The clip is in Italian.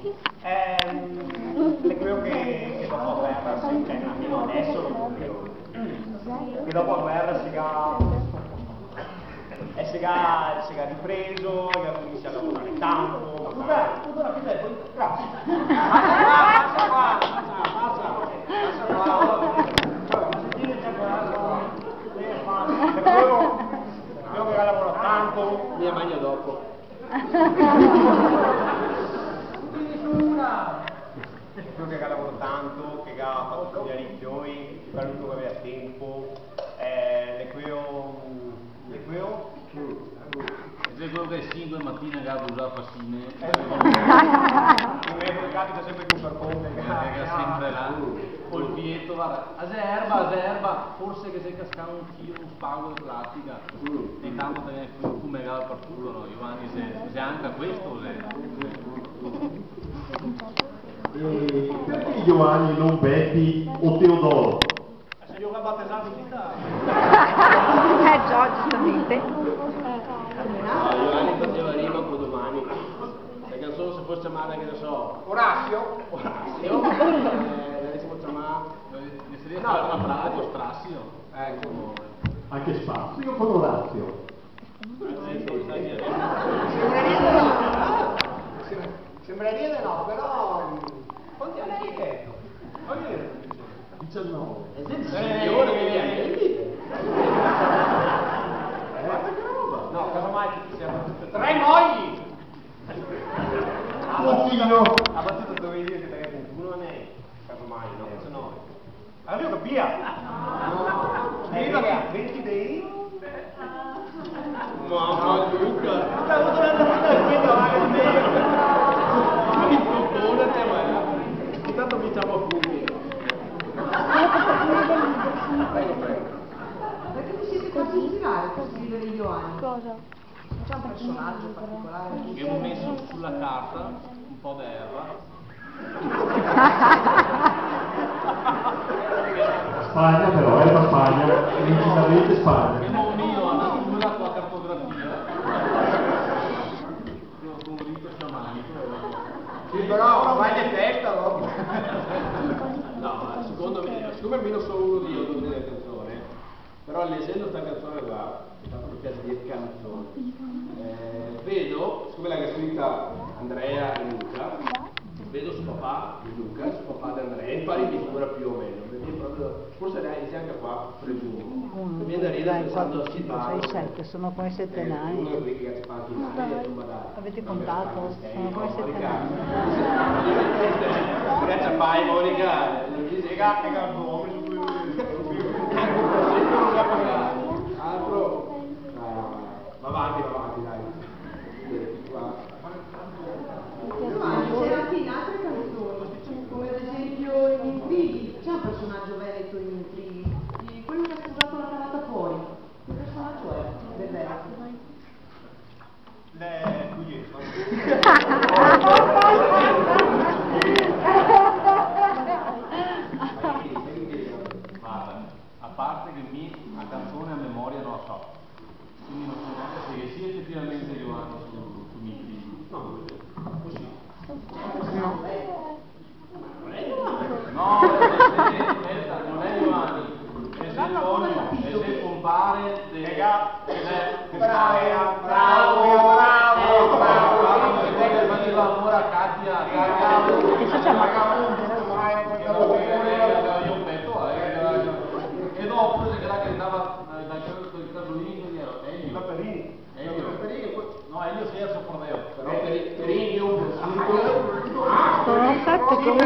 Le credo che dopo la guerra, almeno adesso lo credo, che dopo la guerra si è ripreso, si è a lavorare tanto. Grazie. Passa qua. Credo che lavora tanto. Mi ammagno dopo. Quello che lavoro tanto, che ha fatto studiare i fiori, per l'unico che aveva tempo, le creo. Se quello che è 5 mattina che ha usato passine, Il mio gatto c'è sempre più per conto, era sempre là, col pietto, guarda, aserba, forse che se cascava un filo, un spago di plastica, e intanto te ne come per tutto, no? Giovanni, se anche questo, perché Giovanni non Betty o Teodoro? Se io ho battezzato in vita. Già, giustamente. Giovanni faceva rima con domani. La canzone se fosse chiamata, che ne so, Orazio? la diciamo chiamata. ne sarebbe una frase, Strassio. Ecco. Anche Spazio con Orazio. Sembraria di no, però. Quanti anni hai detto? 19. È il signore che viene. No, casomai siamo tutte 3 mogli! Pochino. Ha battuto dovevi dire che te ne 21 a me. Casomai, no, forse 9. Allora io capia! Scriva che ha 20 dei. Mamma Luca. Stavo tornando a fare il video avanti di me. Intanto vinciamo appunti. Prego. Perché vi siete fatti ispirare per scrivere Ioanni? Cosa? C'è un personaggio particolare? Abbiamo messo sulla carta un po' d'erba. Spagna però, la Spagna, decisamente Spagna. Abbiamo unito la natura con la cartografia. Con un rito sciamanico. Sì, però vai in testa dopo. No, secondo me, siccome almeno solo uno di io della canzone, però leggendo questa canzone qua, tanto mi piace dire canzone, vedo, siccome l'ha scritta Andrea e Luca, vedo suo papà di Luca, suo papà di Andrea, in pari misura più o meno, perché proprio, forse lei si anche qua, presumo. Mi viene da ridere pensando a 5, 6, 7, sono come 7 uno nani. di quelli che fa in Italia, insomma, Avete contato? Sono come 7 nani. Grazie a Pai, Monica, non dice che ha il nome su cui altro. Va avanti, dai. Giovanni, c'era anche in altre canzoni, come ad esempio in Intrighi. C'è un personaggio veneto in Intrighi, di quello che ha sposato la cavata fuori. Che personaggio è del Veneto? Le Pugliese. Guarda, a parte che la canzone a memoria non la so, quindi non so neanche se sia effettivamente Giovanni su Mitri. No, così. No, aspetta, non è Giovanni, è Antonio, è se compare Bravo! faceva amore a Katia, E se c'è una io ho detto, e dopo se che là che andava dal casolino di Elio. No, Elio si è il Sofrodeo. Però per i sono 7 come